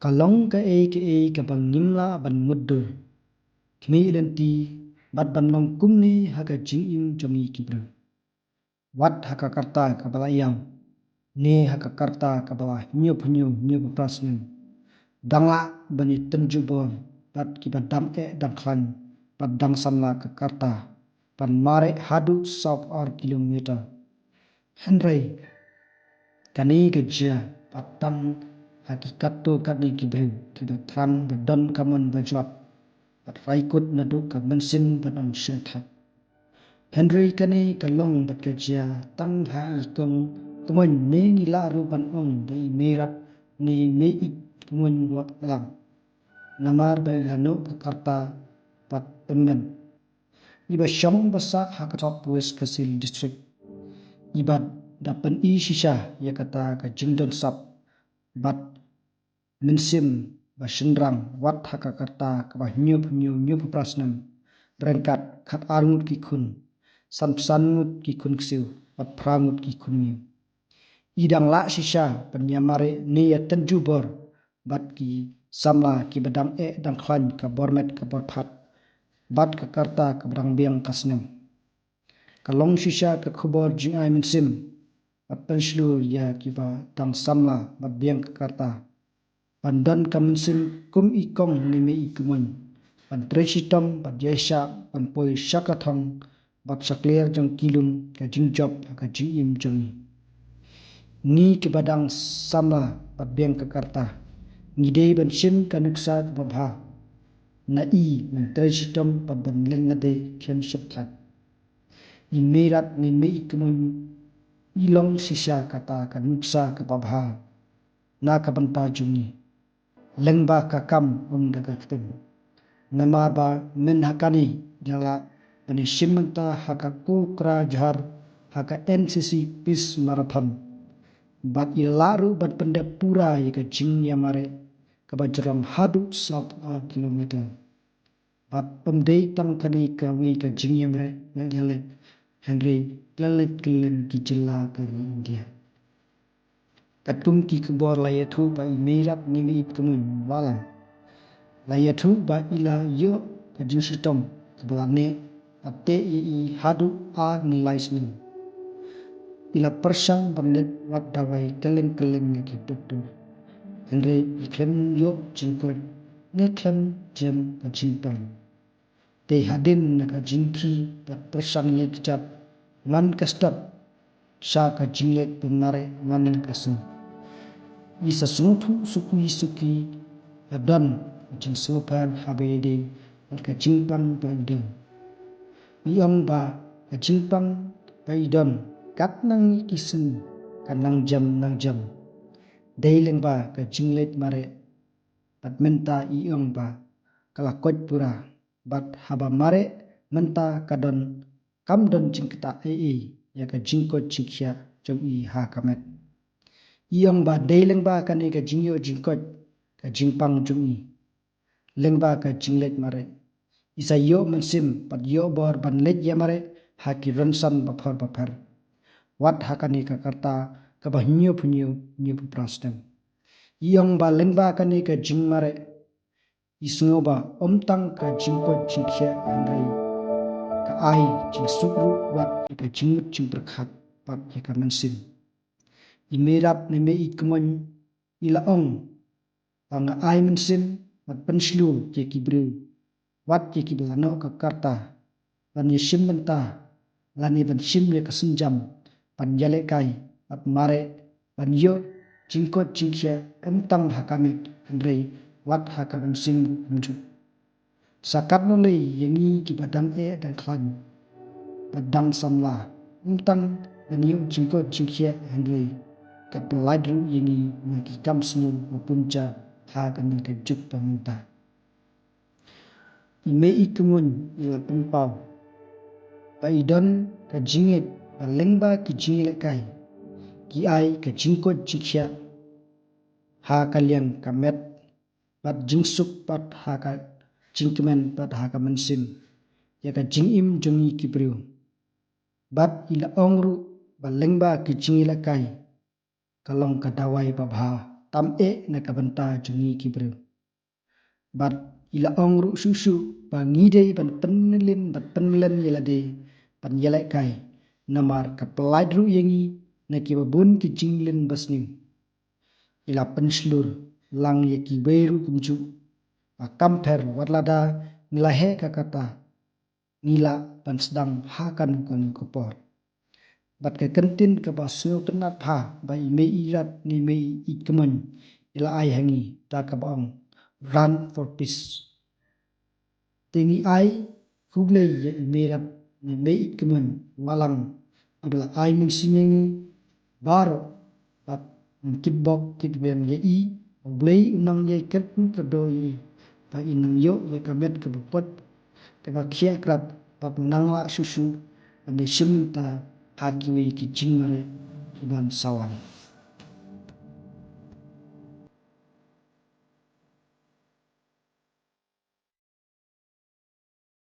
Kalong ka bang nimla ban muddo. Kmi lenti bat ban long kumni haka jingim jongi kibru. Wat haka karta kabalayam. Ne haka karta kabala nyup prasnim. Dangla bani tenjubon bat kiba dam klan bat dang samla ka karta. Ban mare hadu sop or kilometer. Henry kani gejia bat tam hakikato kani kibru kiba tram badon kaman bajwap. Bat raikut naduk ka mensin banon syethat. Henry kani kalong bat gejia tang ha ikong tumun ne nila ruban ong dai merat ni meik tumun wak lang. Namar bai hanu ka karta bat temen. Iba syong basa hakatop West Kasil District. Iba dapan shisha ya kata ka jingdon sap bat mensim basendrang wat haka karta kabah nyup prasnam berengkat khat arngut kikun sangut kikun ksiu bat prangut kikun nyu idang la shisha penyamare niya tenjubor bat ki samla ki badang dang khlan ka bormet ka borphat bat ka karta ka badang biang kasnem kalong shisha ka khubor jingai mensim bat penslu ya kiba dang samla bat biang ka karta Pandan kamunsin kum ikong ni me ikumun. Pan tresitom pat yesha pan poi syakathong bat sakler jang kilum ka jingjob ka jingim jongi. Ni ke badang samla pat biang ka karta. Ni dei ban sim ka nuksa ka babha. Na i ban tresitom pat ban lengade khem syakhat. Ni merat ni me ikumun ilong sisa kata ka nuksa ka babha. Na ka banta jongi. Lengba kakam dagatun. Nama ba men hakani jala bani simanta haka kukra jahar haka NCC Peace Marathon. Bat ilaru bat pendek pura yaka jing yamare kabajaram hadu sop kilometer. Bat pemdei tang kani kawi ka jing yamare ngalet Henry lalet kelen kijela ke India. Katum ki kubor layathu ba merat nimi kumun walang. Layathu ba ila yo kajinsitom kebalane ate i hadu a nilaismin. Ila persang bernet wak dawai keleng ni kituktu. Henry iklem yo jingkot neklem jem kajintang. Te hadin naka jingki bat persang ye kejap ngan kestap sa ka jinglet pemare ngan kasung. Isa sungtu suki dan jing sopan habede ka jingpang bandeng. Iong ba ka jingpang baidon kat nang kisun kanang jam. Daileng ba ka jinglet mare bat menta iong ba kalakot pura bat haba mare menta kadon kamdon jingkta ya ka jingkot jingkya jong i ha kamet. Iong ba daileng ba kani ka jingyo jingkot ka jingpang jungi. Leng ba ka jinglet mare. Isa yo mensim pat yo bor ban let ya mare haki ronsan bapar. Wat hakani ka karta ka bah nyu prastem. Iong ba leng ba kani ka jing mare. Isungo ba omtang ka jingkot jingkya andai. Ka ai jing sukru wat ka jingmut jing berkhat pat ya ka mensim. Imerat ni me ikumun ila ong panga ai mensim mat penslu ke kibru wat ke kiblano ka karta lan yesim menta lan ban sim le kasenjam pan yale kai at mare pan yo jingkot jingkya entang hakamit andrei wat hakamen sim menju sakat no le yengi kibadang dan klan badang samla entang dan yo jingkot jingkya andrei kapeladru yengi makikam senu mapunca hakan kejut pamunta. Ime ikumun ila pempau. Paidon ka jingit palengba ki jingile kai. Ki ai ka jingkot jingkya ha kaliang kamet bat jingsuk pat haka jingkemen pat haka mensim. Ya ka jingim jongi kibriu. Bat ila ongru balengba ki jingile kai. Kalong kadawai babha na kabanta jungi kibreu. Bat ila ongru susu bangide ban penlen yelade ban yelek kai namar kapelaidru yengi na kibabun ki jinglin basnim. Ila penslur lang ye kiberu kumju akamper warlada nilahe kakata nila ban sedang hakan kan kopor. Bat ke kentin ke basu tenat ha bai mei irat ni mei ikemen ila ai hangi ta kabang run for peace. Tingi ai hugle ye merat ni mei ikemen walang ibla ai mengsingengi baro bat kibok kibem ye i blei unang ye kertu kedoi ba inang yo ye kamet ke bukot te ba khia krat ba nangla susu ane simta hakiwi ki jingare ban sawan.